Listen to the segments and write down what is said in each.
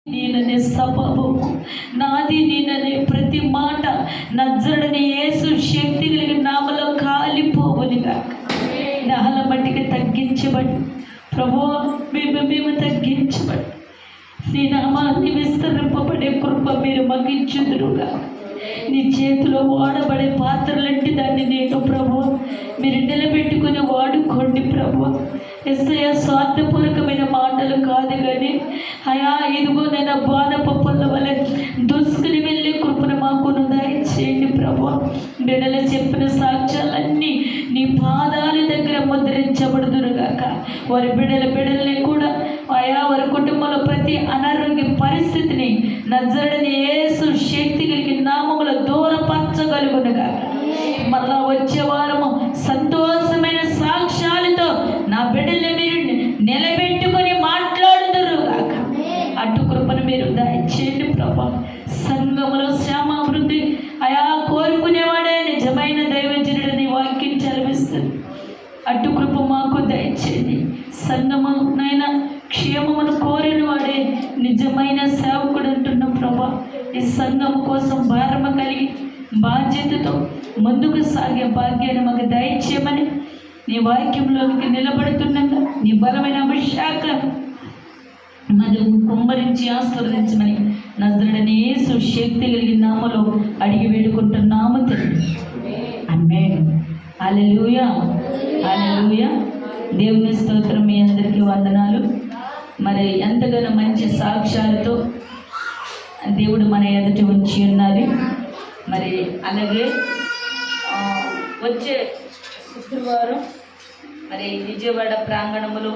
నేననే స్వభావము, నాది నేననే ప్రతి మాట నజరుడని యేసు శక్తి కలిగిన నామలో కాలిపోవునిగా. నహల మట్టికి తగ్గించబడి ప్రభువా, మేము తగ్గించబడి నీ నామాన్ని విస్తరింపబడే కృప మీరు మగించుదురుగా. నీ చేతిలో వాడబడే పాత్రలంటే దాన్ని నేను ప్రభువా మీరు నిలబెట్టుకుని వాడుకోండి ప్రభువా. యేసయ్య స్వార్థపూర్వకమైన మాటలు కాదు కానీ అయా ఇదిగో నేను బాణపప్పుల వలె దూసుకుని వెళ్ళే కృపను మాకు దయచేయండి ప్రభువా. బిడ్డలు చెప్పిన సాక్ష్యాలన్నీ నీ పాదాల దగ్గర ముద్రించబడుదురుగాక. వారి బిడ్డల్ని కూడా అయా వారి కుటుంబంలో ప్రతి అనారోగ్య పరిస్థితిని నజరుడని యేసు శక్తి కలిగిన నామములో దూరపరచగలుగునుగా. మళ్ళా వచ్చే వారము సంతోషమైన సాక్ష్యాలతో నా బిడ్డల్ని మీరు నిలబెట్టుకొని మాట్లాడుదురుగాక. అటు కృపను మీరు దయచేయండి ప్రభా. సంఘములో శ్యామాభివృద్ధి అయా కోరుకునేవాడే నిజమైన దైవజనుడని వాక్యం చదివిస్తుంది. అటు కృప మాకు దయచేయండి. సంఘమునైనా క్షేమమును కోరిన వాడే నిజమైన సేవకుడు అంటున్న ప్రభా. ఈ సంఘం కోసం భారమ కలిగి బాధ్యతతో ముందుకు సాగే భాగ్యాన్ని మాకు దయచేయమని నీ వాక్యంలోకి నిలబడుతుండగా నీ బలమైన అభిషేకం మరి కుమ్మరించి ఆశీర్వదించమని నజరుడని యేసు శక్తి కలిగిన నామలో అడిగి వేడుకుంటున్నాము తండ్రి. ఆమేన్. హల్లెలూయా, హల్లెలూయా. దేవుని స్తోత్రం. మీ అందరికీ వందనాలు. మరి ఎంతగానో మంచి సాక్ష్యాలతో దేవుడు మన ఎదుట ఉంచి ఉన్నది. మరి అలాగే వచ్చే శుక్రవారం మరి విజయవాడ ప్రాంగణంలో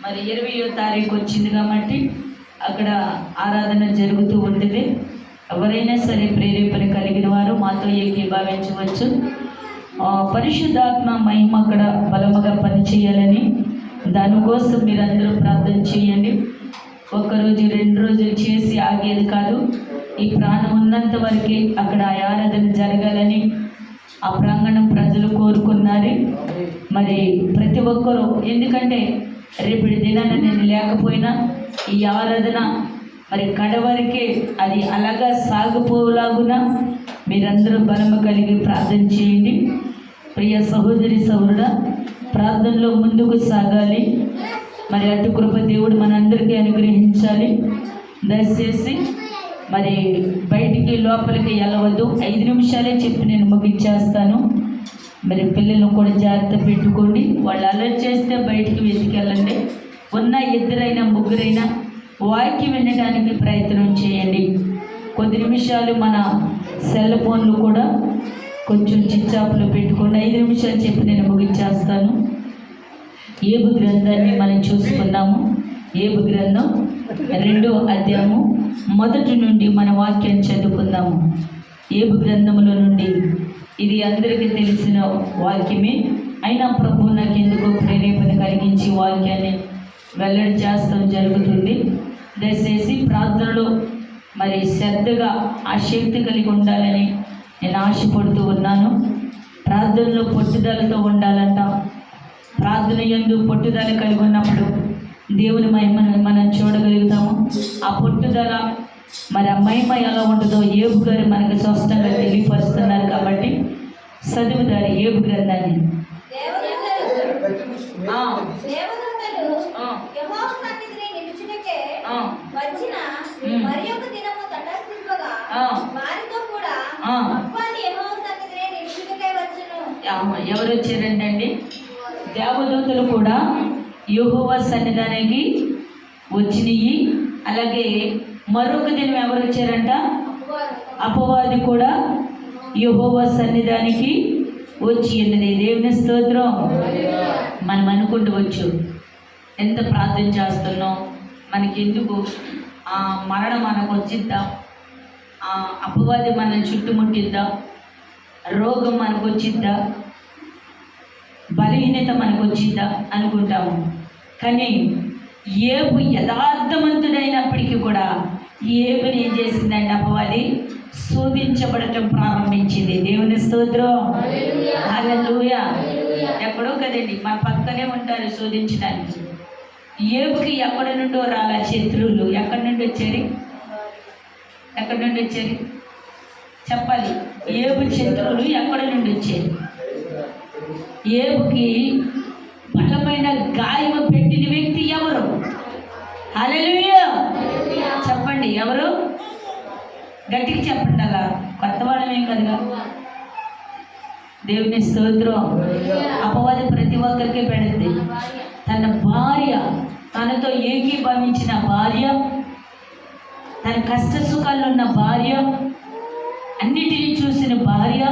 మరి 20వ తారీఖు వచ్చింది కాబట్టి అక్కడ ఆరాధన జరుగుతూ ఉంటుంది. ఎవరైనా సరే ప్రేరేపణ కలిగిన వారు మాతో ఏకీభావించవచ్చు. పరిశుద్ధాత్మ మహిమ అక్కడ బలముగా పనిచేయాలని దానికోసం మీరందరూ ప్రార్థన చేయండి. ఒక్కరోజు 2 రోజులు చేసి ఆగేది కాదు. ఈ ప్రాణం ఉన్నంత వరకే అక్కడ ఆరాధన జరగాలని ఆ ప్రాంగణం ప్రజలు కోరుకున్నారు. మరి ప్రతి ఒక్కరూ, ఎందుకంటే రేపటి దినాన నేను లేకపోయినా ఈ ఆరాధన మరి కడవరకే అది అలాగా సాగిపోలాగున మీరందరూ బలము కలిగి ప్రార్థన చేయండి. ప్రియ సహోదరి సహోదరుడా, ప్రార్థనలో ముందుకు సాగాలి. మరి అటు కృప దేవుడు మనందరికీ అనుగ్రహించాలి. దయచేసి మరి బయటికి లోపలికి వెళ్ళవద్దు. 5 నిమిషాలే చెప్పి నేను ముగించేస్తాను. మరి పిల్లలను కూడా జాగ్రత్త పెట్టుకోండి. వాళ్ళు అలర్ట్ చేస్తే బయటికి వెతికెళ్ళండి. ఉన్న 2 ముగ్గురైనా వాక్యం వినడానికి ప్రయత్నం చేయండి. కొద్ది నిమిషాలు మన సెల్ ఫోన్లు కూడా కొంచెం చిచ్చాపులో పెట్టుకోండి. 5 నిమిషాలు చెప్పి నేను ముగించేస్తాను. ఏబు గ్రంథాన్ని మనం చూసుకున్నాము. ఏబు గ్రంథం 2వ అధ్యాయము 1 నుండి మన వాక్యాన్ని చదువుకుందాము. ఏబు గ్రంథములో నుండి ఇది అందరికీ తెలిసిన వాక్యమే. అయినా ప్రభు నాకు ఎందుకో ప్రేరేపణ కలిగించి వాక్యాన్ని వెల్లడి చేస్తాం జరుగుతుంది. దయచేసి ప్రార్థనలో మరి శ్రద్ధగా ఆసక్తి కలిగి ఉండాలని నేను ఆశపడుతూ ఉన్నాను. ప్రార్థనలో పట్టుదలతో ఉండాలంట. ప్రార్థన యందు పట్టుదల కలిగి ఉన్నప్పుడు దేవుని మహిమను మనం చూడగలుగుతాము. ఆ పట్టుదల మరి ఆ మహిమ ఎలా ఉంటుందో ఏబు గారు మనకు స్పష్టంగా తెలియపరుస్తున్నారు. కాబట్టి చదువుతారు ఏబు గ్రంథాన్ని. ఎవరు వచ్చారంటండి? దేవదూతలు కూడా యెహోవా సన్నిధానికి వచ్చినాయి. అలాగే మరొక దినం ఎవరు వచ్చారంట? అపవాది కూడా యెహోవా సన్నిధానికి వచ్చి ఉన్నది. దేవుని స్తోత్రం. మనం అనుకుంటవచ్చు, ఎంత ప్రార్థన చేస్తున్నాం, మనకి ఎందుకు మరణం మనకు వచ్చిద్దా, అపవాది మనల్ని చుట్టుముట్టిద్దా, రోగం మనకు వచ్చిద్దా, బలహీనత మనకు వచ్చిద్దా అనుకుంటాము. కానీ ఏబు యథార్థవంతుడైనప్పటికీ కూడా ఏబుని ఏం చేసిందంటే అపవాది శోధించబడటం ప్రారంభించింది. దేవుని స్తోత్రం. హల్లెలూయా. ఎక్కడో కదండి, మన పక్కనే ఉంటారు శోధించడానికి. ఏబుకి ఎక్కడి నుండో రాలా శత్రువులు. ఎక్కడి నుండి వచ్చారు? ఎక్కడి నుండి వచ్చారు చెప్పాలి. ఏబు శత్రువులు ఎక్కడి నుండి వచ్చారు? ఏబుకి బలమైన గాయము పెట్టిన వ్యక్తి ఎవరు? హల్లెలూయా చెప్పండి. ఎవరు? గట్టిగా చెప్పండి. అలా కొత్త వాళ్ళమేం కదగా. దేవుని స్తోత్రం. అపవాది ప్రతి ఒక్కరికి పెడుతుంది. తన భార్య, తనతో ఏకీభవించిన భార్య, తన కష్ట సుఖాల్లో ఉన్న భార్య, అన్నిటినీ చూసిన భార్య,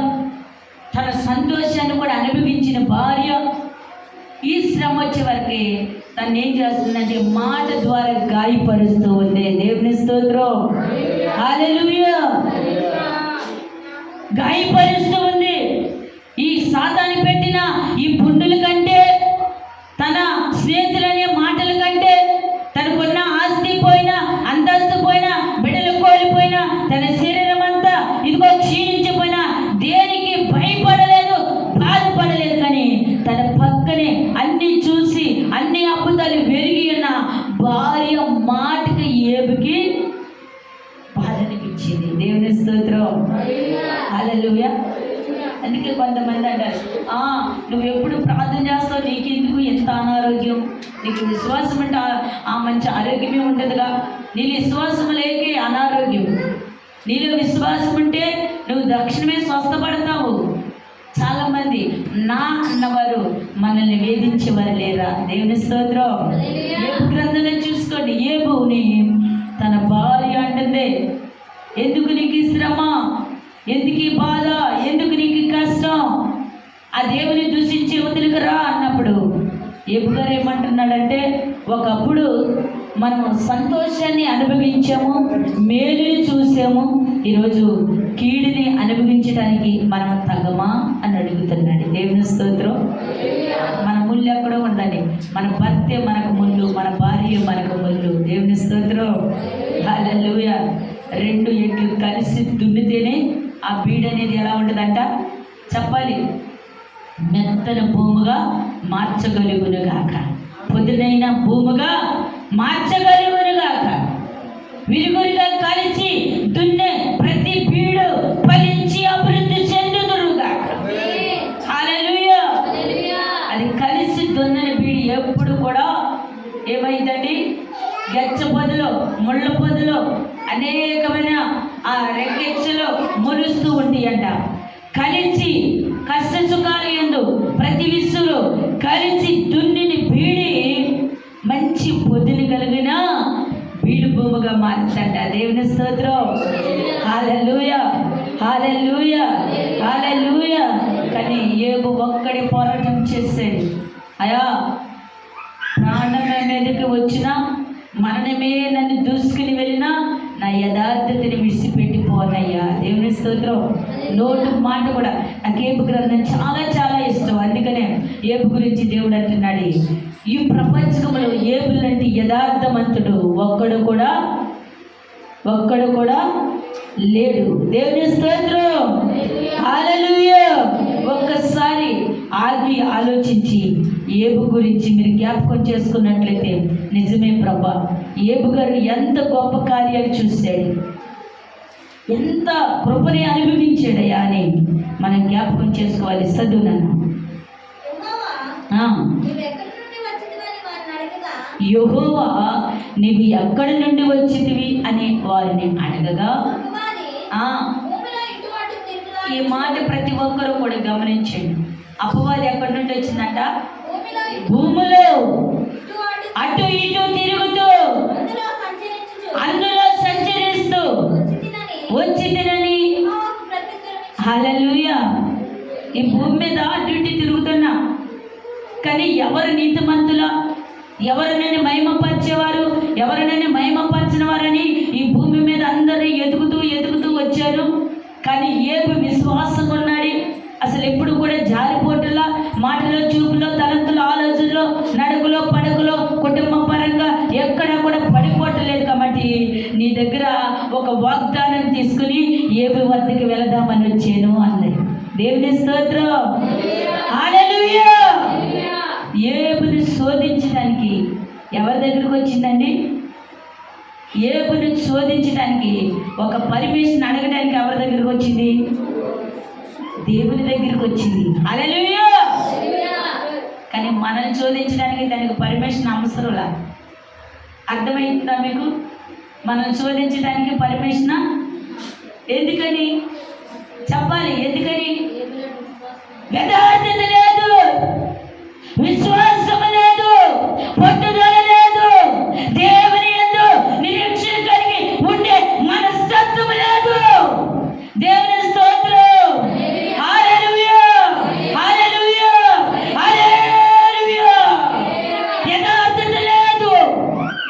తన సంతోషాన్ని కూడా అనుభవించిన భార్య, ఈ శ్రమ వచ్చే వరకే తను ఏం చేస్తుందంటే మాట ద్వారా గాయపరుస్తూ ఉంది. దేవుని స్తోత్రం. హల్లెలూయా. గాయపరుస్తూ ఉంది. ఈ సాతాను పెట్టిన ఈ పుండుల కంటే, తన స్నేహితులనే మాటల కంటే, తనకున్న ఆస్తి పోయినా, అంతస్తు పోయినా, బిడ్డలు కోల్పోయినా, తన శరీరం అంతా ఇదిగో క్షీణించిపోయినా దేనికి భయపడలేదు, బాధపడలేదు. కానీ తన పక్కనే అన్ని చూసి అన్ని అద్భుతాలు వెరిగి ఉన్న భార్య మాటకి ఏబుకి బాధ అనిపించింది. దేవుని స్తోత్రం. హల్లెలూయా. అందుకే కొంతమంది అంటారు, నువ్వు ఎప్పుడు ప్రార్థన చేస్తావు, నీకెందుకు ఎంత అనారోగ్యం? నీకు విశ్వాసం అంటే ఆ మంచి ఆరోగ్యమే ఉండదుగా. నీ విశ్వాసం లేకే అనారోగ్యం. నీలో విశ్వాసం ఉంటే నువ్వు దక్షిణమే స్వస్థపడతావు. చాలామంది నా అన్నవారు మనల్ని వేధించేవారు లేరా? దేవుని స్తోత్రం. ఏబు గ్రంథంలో చూసుకోండి. ఏబుని తన భార్య అంటుంది, ఎందుకు నీకు ఈ శ్రమ, ఎందుకు ఈ బాధ, ఎందుకు నీకు ఈ కష్టం, ఆ దేవుని దూషించే వదిలికి రా అన్నప్పుడు ఏబు గారు ఏమంటున్నాడంటే, ఒకప్పుడు మనం సంతోషాన్ని అనుభవించాము, మేలుని చూసాము, ఈరోజు కీడుని అనుభవించడానికి మనం తగ్గమా అని అడుగుతున్నాడు. దేవుని స్తోత్రం. మన ముళ్ళు ఎక్కడో ఉండాలి. మన భర్తే మనకు ముళ్ళు, మన భార్య మనకు ముళ్ళు. దేవుని స్తోత్రం. హల్లెలూయా. రెండు ఎట్లు కలిసి దున్నితేనే ఆ బీడు అనేది ఎలా ఉంటుందంట చెప్పాలి, మెత్తన భూమిగా మార్చగలుగునుగాక, పొద్దునైన భూమిగా మార్చగలుగునుగాక, విరుగురుగా కలిసి దున్నే ప్రతి బీడు ఫలించి అభివృద్ధి చెందుదురుగాక. హల్లెలూయా. అది కలిసి దున్నని బీడు ఎప్పుడు కూడా ఏమైందండి, గచ్చ పొదలో, ముళ్ళ పొదలో, అనేకమైన ఆ రెక్కెచ్చలో మురుస్తూ ఉండి అంట. కలిసి కష్ట సుఖాలు ఎందు ప్రతి విషయంలో కలిసి దున్నిని బీడి మంచి పొద్దుని కలిగిన బీడు భూమిగా మార్చంట. దేవుని స్తోత్రం. హల్లెలూయా. హల్లెలూయా. హల్లెలూయా. కానీ ఏబు ఒక్కడి పోరాటం చేస్తాడు. అయా, ప్రాణమే మీదకి వచ్చినా, మరణమే నన్ను దూసుకుని వెళ్ళినా నా యథార్థతని విడిచిపెట్టిపోనయ్యా. దేవుని స్తోత్రం. నోటు మాట కూడా నాకు ఏబు గ్రంథం చాలా చాలా ఇష్టం. అందుకనే ఏబు గురించి దేవుడు అంటున్నాడు, ఈ ప్రపంచంలో ఏబు లాంటి యథార్థవంతుడు ఒక్కడు కూడా లేడు. దేవుని స్తోత్రం. హల్లెలూయా. ఒక్కసారి ఆగి ఆలోచించి ఏబు గురించి మీరు జ్ఞాపకం చేసుకున్నట్లయితే, నిజమే ప్రభా, ఏబు గారు ఎంత గొప్ప కార్యాలు చూశాడు, ఎంత కృపని అనుభవించాడయ్యా అని మనం జ్ఞాపకం చేసుకోవాలి. చదువునను యెహోవా నీవు ఎక్కడి నుండి వచ్చితివి అని వారిని అడగగా, ఈ మాట ప్రతి ఒక్కరూ కూడా గమనించండి. అపవాది ఎక్కడి నుండి వచ్చిందంట? భూమిలో అటు ఇటు తిరుగుతూ, అందులో సంచరిస్తూ వచ్చిందని. హల్లెలూయా. ఈ భూమి మీద అటు ఇటు తిరుగుతున్నా, కానీ ఎవరు నీతిమంతుల, ఎవరినైనా మహిమపరిచేవారు, ఎవరినైనా మహిమపరిచిన వారని ఈ భూమి మీద అందరూ ఎదుగుతూ వచ్చారు. కానీ ఏబు విశ్వాసం ఉన్నాడు. అసలు ఎప్పుడు కూడా జారిపోటులా, మాటలో, చూపులో, తలంతులో, ఆలోచనలో, నడుగులో, పడుగులో, కుటుంబ పరంగా ఎక్కడా కూడా పడిపోవట్లేదు. కాబట్టి నీ దగ్గర ఒక వాగ్దానం తీసుకుని ఏబు వద్దకు వెళదామని వచ్చాను అన్నది. దేవుని స్తోత్రం. హల్లెలూయా. ఏబుని శోధించడానికి ఎవరి దగ్గరికి వచ్చిందండి? ఏబుని శోధించడానికి, ఒక పర్మిషన్ అడగడానికి ఎవరి దగ్గరికి వచ్చింది? దేవుని దగ్గరికి వచ్చింది. హల్లెలూయా. కానీ మనల్ని శోధించడానికి దానికి పర్మిషన్ అవసరంలా. అర్థమైందా మీకు? మనల్ని శోధించడానికి పర్మిషన్ ఎందుకని చెప్పాలి? ఎందుకని?